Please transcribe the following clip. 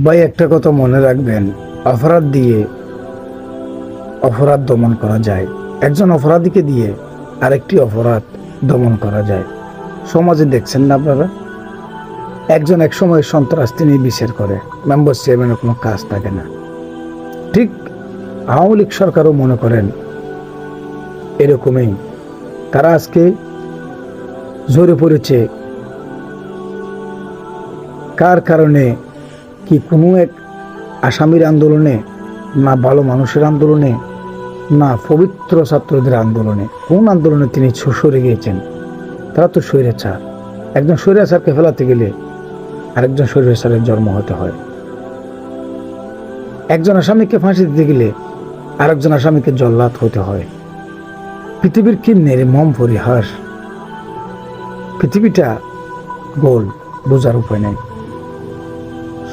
ভাই, একটা কথা মনে রাখবেন, অপরাধ দিয়ে অপরাধ দমন করা যায়, একজন অপরাধীকে দিয়ে আরেকটি অপরাধ দমন করা যায়। সমাজে দেখছেন না আপনারা, একজন এক সময় সন্ত্রাস তিনি বিচার করে, মেম্বার চেয়ারম্যানের কোনো কাজ থাকে না। ঠিক আওয়ামী লীগ সরকারও মনে করেন এরকমই। তারা আজকে জোরে পড়েছে কার কারণে, কি কোনো এক আসামির আন্দোলনে, না ভালো মানুষের আন্দোলনে, না পবিত্র ছাত্রদের আন্দোলনে? কোন আন্দোলনে তিনি সরে গিয়েছেন? তারা তো স্বৈরাচার। একজন স্বৈরাচারকে ফেলাতে গেলে আরেকজন স্বৈরাচারের জন্ম হতে হয়। একজন আসামিকে ফাঁসি দিতে গেলে আরেকজন আসামিকে জল্লাদ হতে হয়। পৃথিবীর কি নির্মম পরিহাস! পৃথিবীটা গোল, বোঝার উপায় নেই।